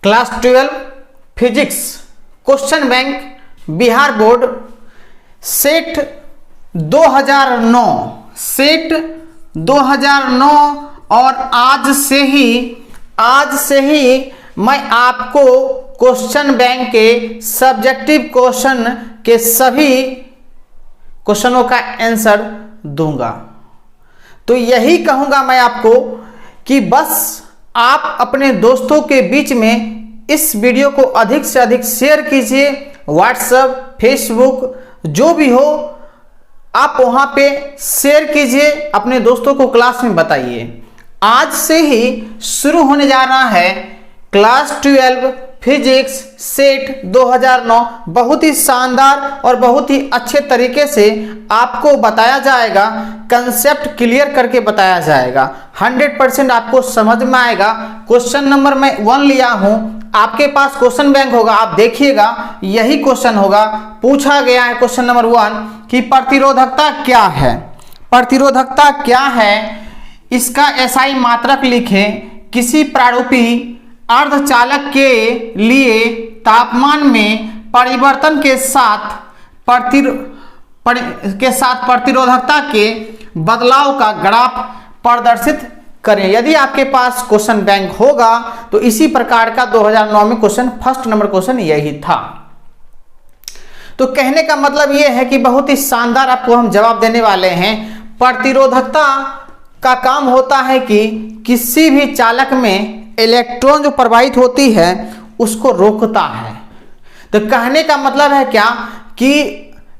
Class 12 physics question bank Bihar board set 2009 और आज से ही मैं आपको क्वेश्चन बैंक के सब्जेक्टिव क्वेश्चन के सभी क्वेश्चनों का आंसर दूंगा। तो यही कहूंगा मैं आपको कि बस आप अपने दोस्तों के बीच में इस वीडियो को अधिक से अधिक शेयर कीजिए। व्हाट्सएप, फेसबुक जो भी हो आप वहां पे शेयर कीजिए, अपने दोस्तों को क्लास में बताइए। आज से ही शुरू होने जा रहा है क्लास 12 फिजिक्स सेट 2009। बहुत ही शानदार और बहुत ही अच्छे तरीके से आपको बताया जाएगा, कंसेप्ट क्लियर करके बताया जाएगा। 100% आपको समझ में आएगा। क्वेश्चन नंबर मैं 1 लिया हूं, आपके पास क्वेश्चन बैंक होगा, आप देखिएगा यही क्वेश्चन होगा। पूछा गया है क्वेश्चन नंबर 1 कि प्रतिरोधकता क्या है। प्रतिरोधकता क्या है, इसका एसआई मात्रक लिखें। किसी प्रारूपी अर्धचालक के लिए तापमान में परिवर्तन के साथ प्रतिरोधकता के बदलाव का ग्राफ प्रदर्शित करें। यदि आपके पास क्वेश्चन बैंक होगा तो इसी प्रकार का 2009 में क्वेश्चन, फर्स्ट नंबर क्वेश्चन यही था। तो कहने का मतलब यह है कि बहुत ही शानदार आपको हम जवाब देने वाले हैं। प्रतिरोधकता का काम होता है कि किसी भी चालक में इलेक्ट्रॉन जो प्रवाहित होती है उसको रोकता है। तो कहने का मतलब है क्या कि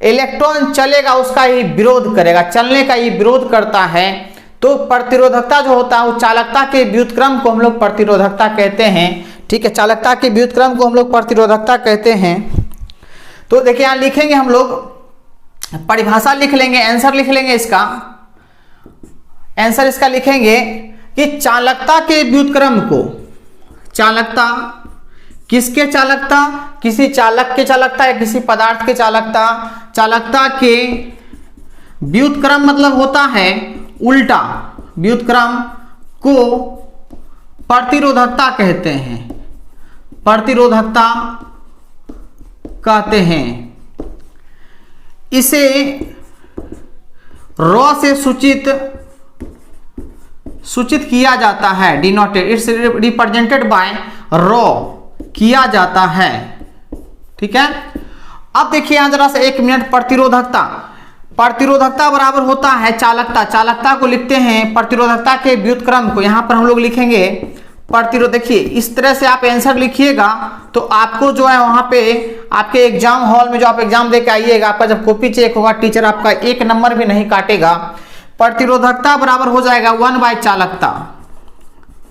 इलेक्ट्रॉन चलेगा उसका ही विरोध करेगा, चलने का ही विरोध करता है। तो प्रतिरोधकता जो होता है वो चालकता के व्युत्क्रम को हम लोग प्रतिरोधकता कहते हैं। ठीक है, चालकता के व्युत्क्रम को हम लोग प्रतिरोधकता कहते हैं। तो देखिए यहां लिखेंगे, हम लोग परिभाषा लिख लेंगे, आंसर लिख लेंगे। इसका आंसर इसका लिखेंगे कि चालकता के व्युत्क्रम को, चालकता किसके चालकता, किसी चालक के चालकता या किसी पदार्थ के चालकता, चालकता के व्युत्क्रम मतलब होता है उल्टा, व्युत्क्रम को प्रतिरोधकता कहते हैं, प्रतिरोधकता कहते हैं। इसे रॉ से सूचित किया जाता है, denoted, it's represented by raw किया जाता है। ठीक है, अब देखिए यहां जरा से 1 मिनट। प्रतिरोधकता बराबर होता है चालकता, चालकता को लिखते हैं प्रतिरोधकता के व्युत्क्रम को। यहां पर हम लोग लिखेंगे प्रतिरोध। देखिए इस तरह से आप आंसर लिखिएगा तो आपको जो है वहां पे आपके एग्जाम हॉल में जो आप एग्जाम देके आइएगा, आपका जब कॉपी चेक होगा टीचर आपका 1 नंबर भी नहीं काटेगा। प्रतिरोधकता बराबर हो जाएगा 1 चालकता,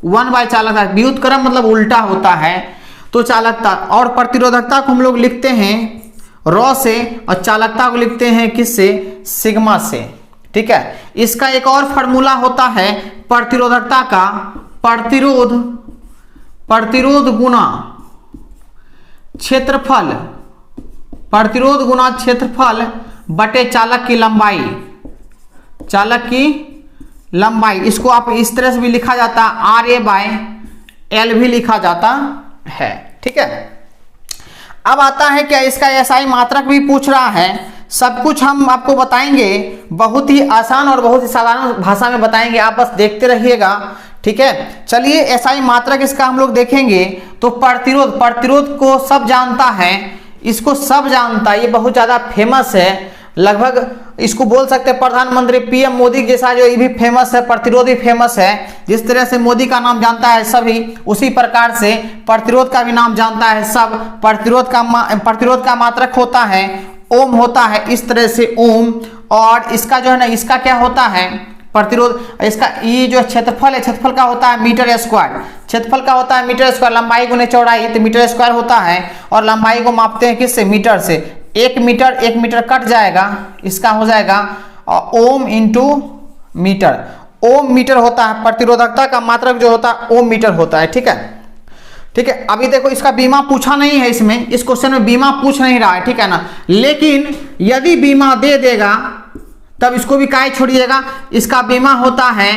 1 चालकता। व्युत्क्रम मतलब उल्टा होता है, तो चालकता और प्रतिरोधकता को हम लोग लिखते हैं रॉ से और चालकता को लिखते हैं किससे, सिग्मा से। ठीक है, इसका एक और फार्मूला होता है प्रतिरोधकता का, प्रतिरोध गुना क्षेत्रफल, प्रतिरोध गुना क्षेत्रफल बटे चालक की लंबाई, चालक की लंबाई। इसको आप इस तरह से भी लिखा जाता है, RA/L भी लिखा जाता है। ठीक है, अब आता है क्या, इसका एसआई मात्रक भी पूछ रहा है। सब कुछ हम आपको बताएंगे, बहुत ही आसान और बहुत ही साधारण भाषा में बताएंगे, आप बस देखते रहिएगा। ठीक है, चलिए एसआई मात्रक इसका हम लोग देखेंगे। तो प्रतिरोध को सब जानता है, इसको सब जानता है, ये बहुत ज्यादा फेमस है। लगभग इसको बोल सकते हैं प्रधानमंत्री PM मोदी जैसा जो ये भी फेमस है, प्रतिरोध भी फेमस है। जिस तरह से मोदी का नाम जानता है सभी, उसी प्रकार से प्रतिरोध का भी नाम जानता है सब। प्रतिरोध का मात्रक होता है ओम होता है, इस तरह से ओम। और इसका जो है ना, इसका क्या होता है प्रतिरोध, इसका ये जो क्षेत्रफल है, क्षेत्रफल का होता है मीटर स्क्वायर, क्षेत्रफल का होता है मीटर स्क्वायर। लंबाई गुने चौड़ाई तो मीटर स्क्वायर होता है, और लंबाई को मापते हैं किससे, मीटर से। 1 मीटर कट जाएगा, इसका हो जाएगा ओम इंटू मीटर। ओम मीटर होता है, प्रतिरोधकता का मात्रक जो होता है ओम मीटर होता है। ठीक है, ठीक है। अभी देखो इसका बीमा पूछा नहीं है, इसमें इस क्वेश्चन में बीमा पूछ नहीं रहा है, ठीक है ना। लेकिन यदि बीमा दे देगा तब इसको भी काहे छोड़िएगा। इसका बीमा होता है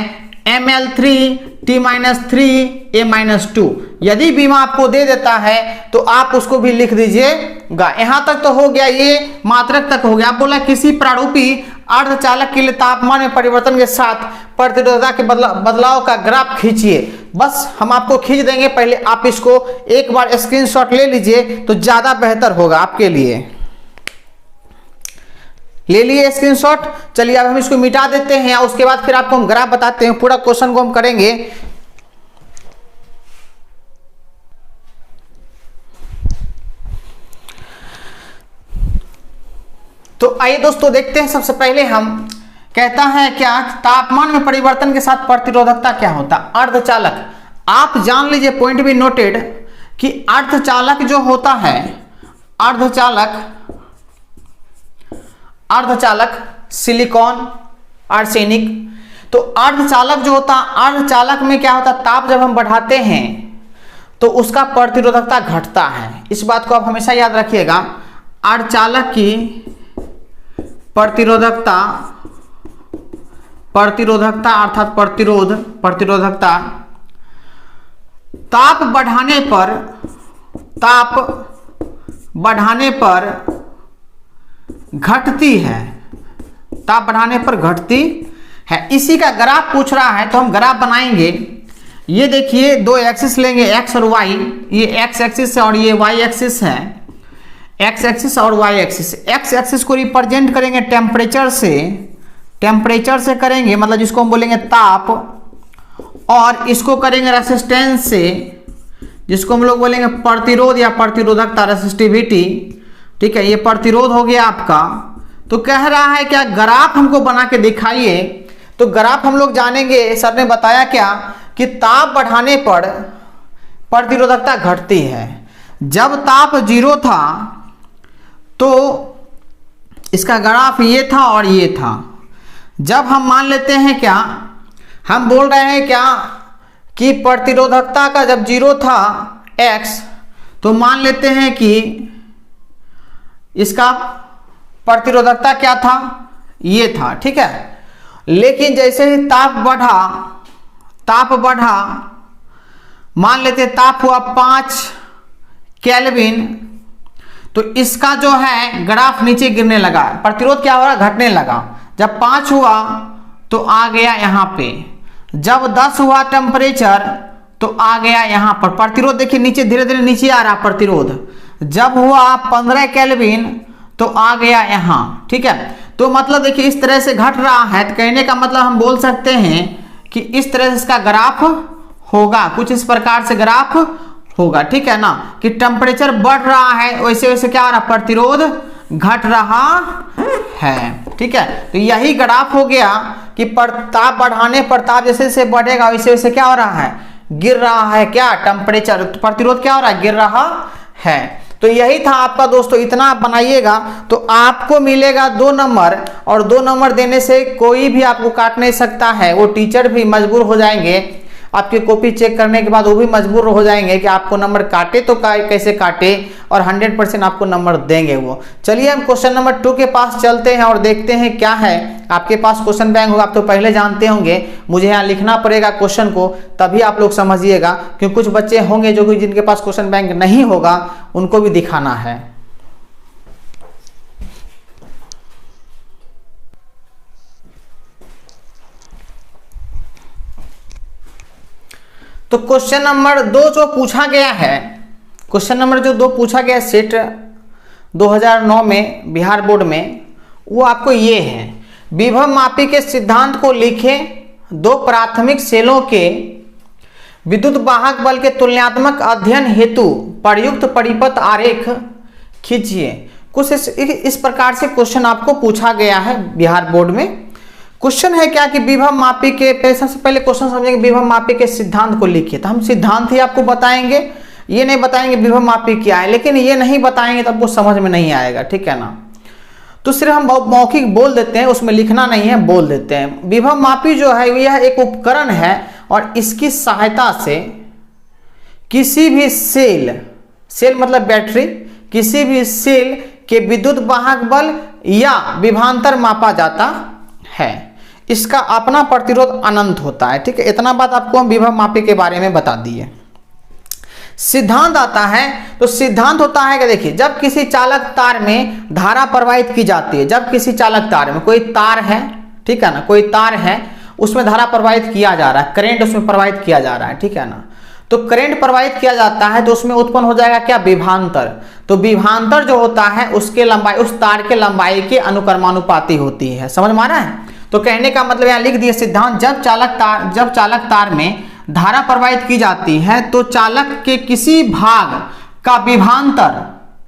ml3 T-3 A-2। यदि बीमा आपको दे देता है तो आप उसको भी लिख दीजिएगा। यहां तक तो हो गया, ये मात्रक तक हो गया। आप बोला किसी प्रारूपी अर्धचालक के लिए तापमान में परिवर्तन के साथ प्रतिरोधकता के बदलाव का ग्राफ खींचिए। बस हम आपको खींच देंगे, पहले आप इसको एक बार स्क्रीनशॉट ले लीजिए तो ज्यादा बेहतर होगा आपके लिए। ले लिए स्क्रीनशॉट। चलिए अब हम इसको मिटा देते हैं, उसके बाद फिर आपको हम ग्राफ बताते हैं। पूरा क्वेश्चन को हम करेंगे। तो आइए दोस्तों देखते हैं। सबसे पहले हम कहता है क्या, तापमान में परिवर्तन के साथ प्रतिरोधकता क्या होता है। अर्धचालक, आप जान लीजिए, पॉइंट भी नोटेड, कि अर्धचालक जो होता है, अर्धचालक सिलिकॉन, आर्सेनिक। तो अर्धचालक जो होता है, अर्धचालक में क्या होता है, ताप जब हम बढ़ाते हैं तो उसका प्रतिरोधकता घटता है। इस बात को आप हमेशा याद रखिएगा। अर्धचालक की प्रतिरोधकता अर्थात प्रतिरोधकता ताप बढ़ाने पर घटती है। ताप बढ़ाने पर घटती है। इसी का ग्राफ पूछ रहा है तो हम ग्राफ बनाएंगे। ये देखिए, दो एक्सिस लेंगे, एक्स और वाई। ये एक्स एक्सिस है और ये वाई एक्सिस है। एक्स एक्सिस और वाई एक्सिस। एक्स एक्सिस को रिप्रेजेंट करेंगे टेम्परेचर से करेंगे, मतलब जिसको हम बोलेंगे ताप, और इसको करेंगे रेसिस्टेंस से, जिसको हम लोग बोलेंगे प्रतिरोध या प्रतिरोधकता, रेसिस्टिविटी। ठीक है, ये प्रतिरोध हो गया आपका। तो कह रहा है क्या, ग्राफ हमको बना के दिखाइए। तो ग्राफ हम लोग जानेंगे। सर ने बताया क्या कि ताप बढ़ाने पर प्रतिरोधकता घटती है। जब ताप 0 था तो इसका ग्राफ ये था और ये था। जब हम मान लेते हैं क्या, हम बोल रहे हैं क्या कि प्रतिरोधकता का जब 0 था x, तो मान लेते हैं कि इसका प्रतिरोधकता क्या था, ये था। ठीक है, लेकिन जैसे ही ताप बढ़ा, मान लेते ताप हुआ 5 केल्विन, तो इसका जो है ग्राफ नीचे गिरने लगा। प्रतिरोध क्या हो रहा, घटने लगा। जब 5 हुआ तो आ गया यहाँ पे। जब 10 हुआ टेम्परेचर तो आ गया यहाँ पर। प्रतिरोध देखिए नीचे, धीरे धीरे नीचे आ रहा प्रतिरोध। जब हुआ 15 केल्विन तो आ गया यहाँ। ठीक है, तो मतलब देखिए इस तरह से घट रहा है। तो कहने का मतलब हम बोल सकते हैं कि इस तरह से इसका ग्राफ होगा, कुछ इस प्रकार से ग्राफ होगा। ठीक है ना, कि टेम्परेचर बढ़ रहा है, वैसे वैसे क्या हो रहा, प्रतिरोध घट रहा है। ठीक है, तो यही ग्राफ हो गया कि ताप बढ़ाने पर ताप जैसे जैसे बढ़ेगा वैसे वैसे क्या हो रहा है, गिर रहा है क्या, टेम्परेचर, प्रतिरोध क्या हो रहा है, गिर रहा है। तो यही था आपका दोस्तों। इतना आप बनाइएगा तो आपको मिलेगा 2 नंबर, और 2 नंबर देने से कोई भी आपको काट नहीं सकता है। वो टीचर भी मजबूर हो जाएंगे, आपकी कॉपी चेक करने के बाद वो भी मजबूर हो जाएंगे कि आपको नंबर काटे तो कैसे काटे, और 100% आपको नंबर देंगे वो। चलिए हम क्वेश्चन नंबर 2 के पास चलते हैं और देखते हैं क्या है। आपके पास क्वेश्चन बैंक होगा, आप तो पहले जानते होंगे। मुझे यहाँ लिखना पड़ेगा क्वेश्चन को, तभी आप लोग समझिएगा, क्योंकि कुछ बच्चे होंगे जो कि जिनके पास क्वेश्चन बैंक नहीं होगा, उनको भी दिखाना है। तो क्वेश्चन नंबर 2 जो पूछा गया है, क्वेश्चन नंबर जो 2 पूछा गया सेट 2009 में बिहार बोर्ड में, वो आपको ये है। विभव मापी के सिद्धांत को लिखें। 2 प्राथमिक सेलों के विद्युत वाहक बल के तुलनात्मक अध्ययन हेतु प्रयुक्त परिपथ आरेख खींचिए। कुछ इस प्रकार से क्वेश्चन आपको पूछा गया है बिहार बोर्ड में। क्वेश्चन है क्या कि विभव मापी के, सबसे पहले क्वेश्चन समझेंगे, विभव मापी के सिद्धांत को लिखिए। तो हम सिद्धांत ही आपको बताएंगे, ये नहीं बताएंगे विभव मापी क्या है। लेकिन ये नहीं बताएंगे तब वो समझ में नहीं आएगा। ठीक है ना, तो सिर्फ हम मौखिक बोल देते हैं, उसमें लिखना नहीं है, बोल देते हैं। विभव मापी जो है यह एक उपकरण है, और इसकी सहायता से किसी भी सेल मतलब बैटरी, किसी भी सेल के विद्युत वाहक बल या विभवांतर मापा जाता है। इसका अपना प्रतिरोध अनंत होता है। ठीक है, इतना बात आपको हम विभव मापी के बारे में बता दिए। सिद्धांत आता है, तो सिद्धांत होता है कि देखिए, जब किसी चालक तार में धारा प्रवाहित की जाती है, जब किसी चालक तार में कोई तार है, ठीक है ना, कोई तार है, उसमें धारा प्रवाहित किया जा रहा है, करंट उसमें प्रवाहित किया जा रहा है, ठीक है ना, तो करंट प्रवाहित किया जाता है तो उसमें उत्पन्न हो जाएगा क्या, विभवांतर। तो विभवांतर जो होता है उसके लंबाई, उस तार के लंबाई के अनुक्रमानुपाती होती है। समझ में आ रहा है? तो कहने का मतलब यहाँ लिख दिए सिद्धांत, जब चालक तार में धारा प्रवाहित की जाती है तो चालक के किसी भाग का विभवांतर,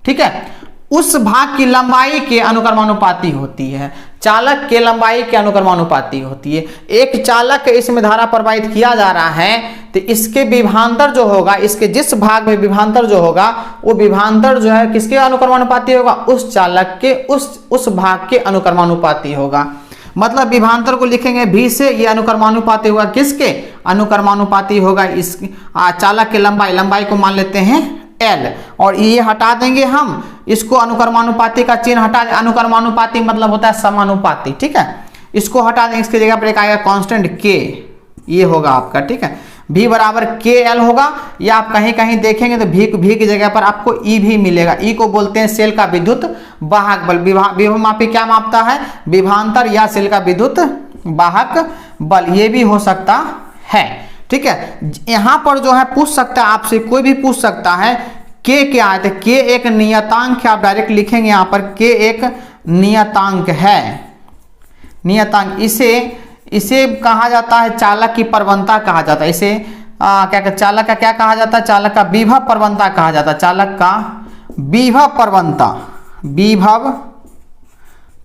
ठीक है, उस भाग की लंबाई के अनुक्रमानुपाती होती है, चालक के लंबाई के अनुक्रमानुपाती होती है। एक चालक इसमें धारा प्रवाहित किया जा रहा है तो इसके विभवांतर जो होगा, इसके जिस भाग में विभवांतर जो होगा, वो विभवांतर जो है किसके अनुक्रमानुपाती होगा, उस चालक के उस भाग के अनुक्रमानुपाती होगा। मतलब विभवांतर को लिखेंगे भी से, ये अनुक्रमानुपाती होगा किसके, अनुक्रमानुपाती होगा इस चालक के लंबाई को मान लेते हैं L, और ये हटा देंगे हम, इसको अनुक्रमानुपाती का चिन्ह हटा, अनुक्रमानुपाती मतलब होता है समानुपाती, ठीक है, इसको हटा देंगे, इसकी जगह पर एक आएगा कांस्टेंट K, ये होगा आपका, ठीक है, V बराबर KL होगा, या आप कहीं कहीं देखेंगे तो V की जगह पर आपको E भी मिलेगा। E को बोलते हैं सेल का विद्युत वाहक बल। विभव मापी क्या मापता है, विभवांतर या सेल का विद्युत वाहक बल, ये भी हो सकता है, ठीक है। यहाँ पर जो है पूछ सकता है आपसे, कोई भी पूछ सकता है K क्या है, तो K एक नियतांक है, आप डायरेक्ट लिखेंगे यहाँ पर K एक नियतांक है, नियतांक। इसे कहा जाता है चालक की प्रवणता कहा जाता है, इसे क्या चालक का क्या कहा जाता है, चालक का विभव प्रवणता कहा जाता है, चालक का विभव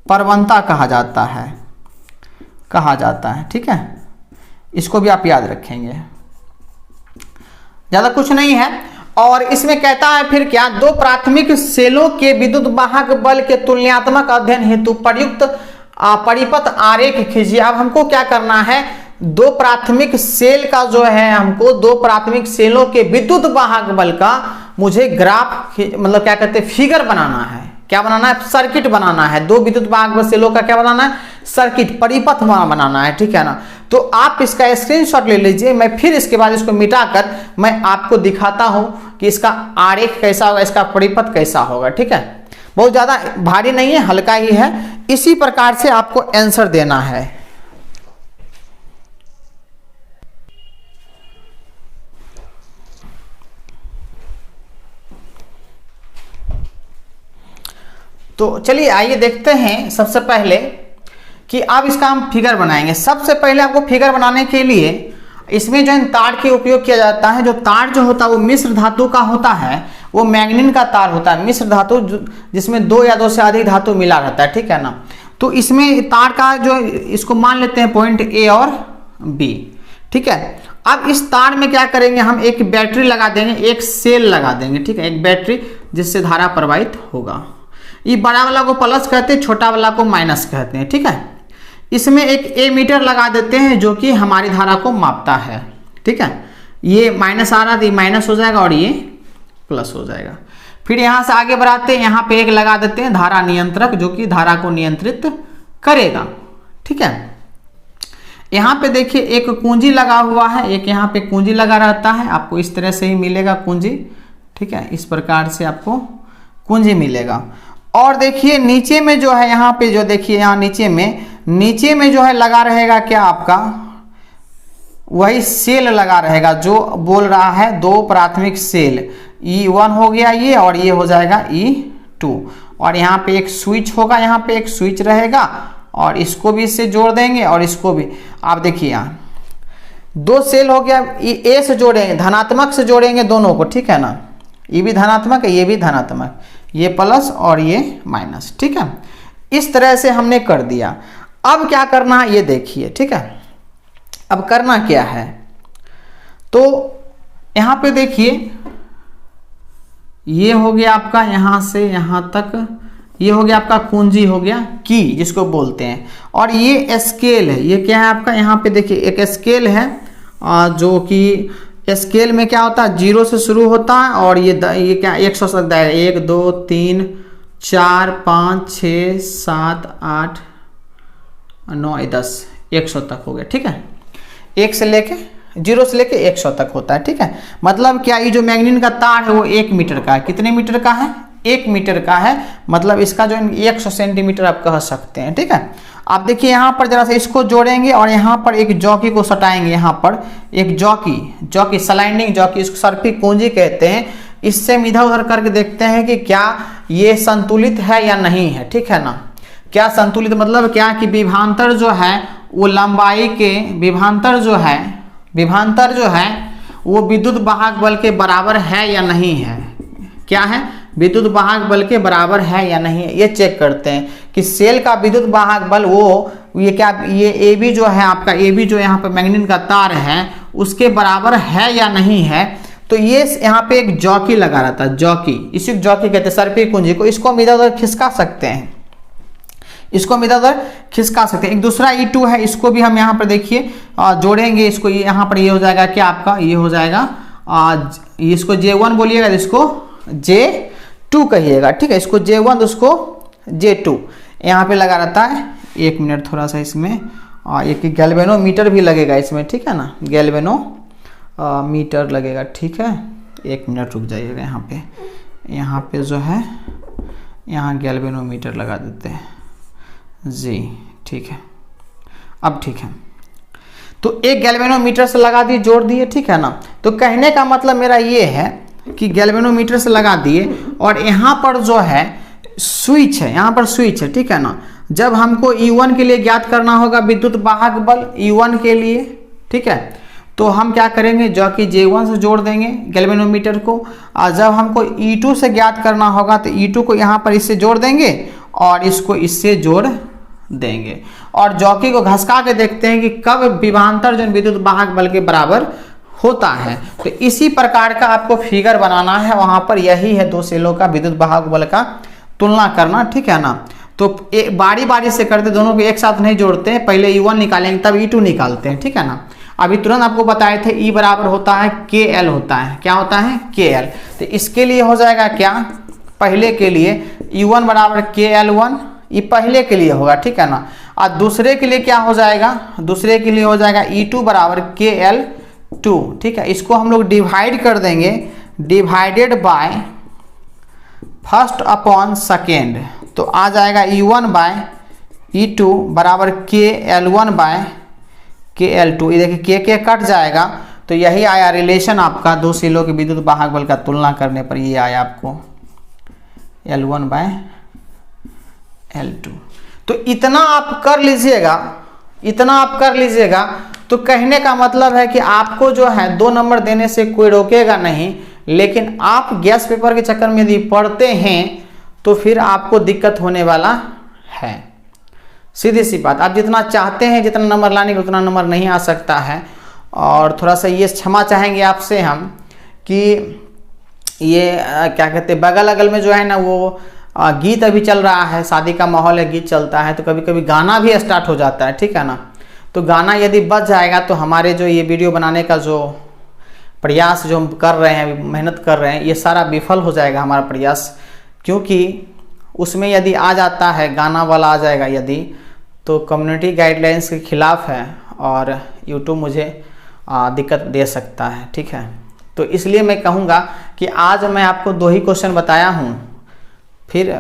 प्रवणता कहा जाता है, ठीक है, इसको भी आप याद रखेंगे, ज्यादा कुछ नहीं है। और इसमें कहता है फिर क्या, दो प्राथमिक सेलों के विद्युत वाहक बल के तुलनात्मक अध्ययन हेतु प्रयुक्त परिपथ आरेख खींचिए। अब हमको क्या करना है, दो प्राथमिक सेल का जो है, हमको दो प्राथमिक सेलों के विद्युत वाहक बल का मुझे ग्राफ, मतलब क्या कहते हैं, फिगर बनाना है। क्या बनाना है, सर्किट बनाना है। दो विद्युत वाहक बल सेलों का क्या बनाना है, सर्किट, परिपथ बनाना है, ठीक है ना। तो आप इसका स्क्रीनशॉट ले लीजिए, मैं फिर इसके बाद इसको मिटाकर मैं आपको दिखाता हूं कि इसका आरेख कैसा होगा, इसका परिपथ कैसा होगा, ठीक है। बहुत ज्यादा भारी नहीं है, हल्का ही है। इसी प्रकार से आपको आंसर देना है। तो चलिए आइए देखते हैं सबसे पहले कि अब इसका हम फिगर बनाएंगे। सबसे पहले आपको फिगर बनाने के लिए इसमें जो तार के उपयोग किया जाता है, जो तार जो होता है वो मिश्र धातु का होता है, वो मैग्नीन का तार होता है, मिश्र धातु जिसमें दो या दो से अधिक धातु मिला रहता है, ठीक है ना। तो इसमें तार का जो, इसको मान लेते हैं पॉइंट A और B, ठीक है। अब इस तार में क्या करेंगे, हम एक बैटरी लगा देंगे, एक सेल लगा देंगे, ठीक है, एक बैटरी जिससे धारा प्रवाहित होगा। ये बड़ा वाला को प्लस कहते हैं, छोटा वाला को माइनस कहते हैं, ठीक है। इसमें एक एमीटर लगा देते हैं जो कि हमारी धारा को मापता है, ठीक है। ये माइनस आ रहा था, ये माइनस हो जाएगा और ये प्लस हो जाएगा। फिर यहाँ से आगे बढ़ाते हैं, यहाँ पे एक लगा देते हैं धारा नियंत्रक जो कि धारा को नियंत्रित करेगा, ठीक है। यहाँ पे देखिए एक कुंजी लगा हुआ है, एक यहाँ पे कुंजी लगा रहता है, आपको इस तरह से ही मिलेगा कुंजी, ठीक है, इस प्रकार से आपको कुंजी मिलेगा। और देखिए नीचे में जो है, यहाँ पे जो देखिए, यहाँ नीचे में जो है लगा रहेगा क्या, आपका वही सेल लगा रहेगा जो बोल रहा है दो प्राथमिक सेल, E1 हो गया ये, और ये हो जाएगा E2। और यहाँ पे एक स्विच होगा, यहाँ पे एक स्विच रहेगा, और इसको भी इससे जोड़ देंगे और इसको भी। आप देखिए यहाँ दो सेल हो गया, A से जोड़ेंगे, धनात्मक से जोड़ेंगे दोनों को, ठीक है ना। ये भी धनात्मक है, ये भी धनात्मक, ये प्लस और ये माइनस, ठीक है। इस तरह से हमने कर दिया। अब क्या करना है ये देखिए, ठीक है। अब करना क्या है, तो यहाँ पे देखिए, ये हो गया आपका यहाँ से यहाँ तक, ये हो गया आपका कुंजी, हो गया की जिसको बोलते हैं। और ये स्केल है, ये क्या है आपका, यहाँ पे देखिए एक स्केल है जो कि स्केल में क्या होता है, 0 से शुरू होता है, और ये क्या 100 तक है, 1 2 3 4 5 6 7 8 9 10, 100 तक हो गया, ठीक है। 0 से लेके 100 तक होता है, ठीक है। मतलब क्या, ये जो मैग्नीन का तार है वो 1 मीटर का है। कितने मीटर का है? 1 मीटर का है। मतलब इसका जो 100 सेंटीमीटर आप कह सकते हैं, ठीक है। आप देखिए यहाँ पर जरा सा इसको जोड़ेंगे और यहाँ पर एक जॉकी को सटाएंगे। यहाँ पर एक जॉकी स्लाइडिंग जॉकी, इसको सर्पी कुंजी कहते हैं। इससे हम इधर उधर करके देखते हैं कि क्या ये संतुलित है या नहीं है, ठीक है ना। क्या संतुलित मतलब क्या कि विभवांतर जो है वो लंबाई के विभवांतर जो है वो विद्युत वाहक बल के बराबर है या नहीं है। क्या है? विद्युत वाहक बल के बराबर है या नहीं है, ये चेक करते हैं कि सेल का विद्युत वाहक बल ये क्या, ये ए बी जो है आपका, ए बी जो यहाँ पे मैग्नीन का तार है उसके बराबर है या नहीं है। तो ये यहाँ पे एक जॉकी लगा रहता है, जॉकी, इसी जॉकी कहते हैं सर्पी कुंजी को। इसको हम इधर उधर खिसका सकते हैं, एक दूसरा E2 है, इसको भी हम यहाँ पर देखिए जोड़ेंगे। इसको यहाँ पर ये हो जाएगा क्या आपका, ये हो जाएगा इसको J1 बोलिएगा, इसको J2 कहिएगा, ठीक है। इसको J1 उसको J2 यहाँ पे लगा रहता है। 1 मिनट थोड़ा सा इसमें एक गैल्वेनोमीटर भी लगेगा इसमें, ठीक है ना, मीटर लगेगा, ठीक है। 1 मिनट रुक जाइएगा। यहाँ पे जो है यहाँ गैल्वेनोमीटर लगा देते हैं जी, ठीक है। अब ठीक है, तो एक गैल्वेनोमीटर से लगा दिए, जोड़ दिए, ठीक है ना। तो कहने का मतलब मेरा ये है कि गैल्वेनोमीटर से लगा दिए और यहाँ पर जो है स्विच है, यहाँ पर स्विच है, ठीक है ना। जब हमको E1 के लिए ज्ञात करना होगा विद्युत वाहक बल E1 के लिए, ठीक है, तो हम क्या करेंगे, जो कि J1 से जोड़ देंगे गैल्वेनोमीटर को। और जब हमको E2 से ज्ञात करना होगा तो E2 को यहाँ पर इससे जोड़ देंगे और इसको इससे जोड़ देंगे और जॉकी को घसका के देखते हैं कि कब विभवांतर जो विद्युत वाहक बल के बराबर होता है। तो इसी प्रकार का आपको फिगर बनाना है, वहां पर यही है 2 सेलों का विद्युत वाहक बल का तुलना करना, ठीक है ना। तो बारी बारी से करते, दोनों को एक साथ नहीं जोड़ते हैं, पहले E1 निकालेंगे तब E2 निकालते हैं, ठीक है ना। अभी तुरंत आपको बताए थे E बराबर होता है KL होता है, क्या होता है KL। तो इसके लिए हो जाएगा क्या, पहले के लिए E1 बराबर KL1, ये पहले के लिए होगा, ठीक है ना। और दूसरे के लिए क्या हो जाएगा, दूसरे के लिए हो जाएगा E2 बराबर KL2, ठीक है। इसको हम लोग डिवाइड कर देंगे, divided by first upon second, तो आ जाएगा E1 बाय E2 बराबर KL1 बाय KL2। ये देखिए के कट जाएगा, तो यही आया रिलेशन आपका 2 सेलों के विद्युत वाहक बल का तुलना करने पर ये आया आपको L1 बाय L2। तो इतना आप कर लीजिएगा, तो कहने का मतलब है कि आपको जो है 2 नंबर देने से कोई रोकेगा नहीं, लेकिन आप गैस पेपर के चक्कर में यदि पढ़ते हैं तो फिर आपको दिक्कत होने वाला है। सीधी सी बात, आप जितना चाहते हैं जितना नंबर लाने का उतना नंबर नहीं आ सकता है। और थोड़ा सा ये क्षमा चाहेंगे आपसे हम कि ये क्या कहते हैं, बगल अगल में जो है ना वो गीत अभी चल रहा है, शादी का माहौल है, गीत चलता है, तो कभी कभी गाना भी स्टार्ट हो जाता है, ठीक है ना। तो गाना यदि बच जाएगा तो हमारे जो ये वीडियो बनाने का जो प्रयास जो हम कर रहे हैं, मेहनत कर रहे हैं, ये सारा विफल हो जाएगा हमारा प्रयास। क्योंकि उसमें यदि आ जाता है, गाना वाला आ जाएगा यदि, तो कम्युनिटी गाइडलाइंस के खिलाफ है और यूट्यूब मुझे दिक्कत दे सकता है, ठीक है। तो इसलिए मैं कहूँगा कि आज मैं आपको 2 ही क्वेश्चन बताया हूँ, फिर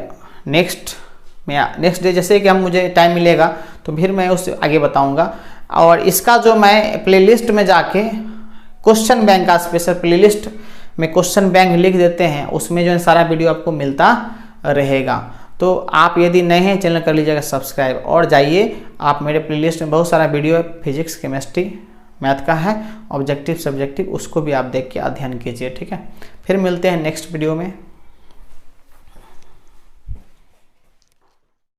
नेक्स्ट डे जैसे कि मुझे टाइम मिलेगा तो फिर मैं उससे आगे बताऊँगा। और इसका जो मैं प्लेलिस्ट में जाके क्वेश्चन बैंक का स्पेशल प्लेलिस्ट में क्वेश्चन बैंक लिख देते हैं, उसमें जो है सारा वीडियो आपको मिलता रहेगा। तो आप यदि नए हैं चैनल कर लीजिएगा सब्सक्राइब और जाइए आप मेरे प्लेलिस्ट में बहुत सारा वीडियो फिजिक्स, केमिस्ट्री, मैथ का है, ऑब्जेक्टिव, सब्जेक्टिव, उसको भी आप देख के अध्ययन कीजिए, ठीक है। फिर मिलते हैं नेक्स्ट वीडियो में।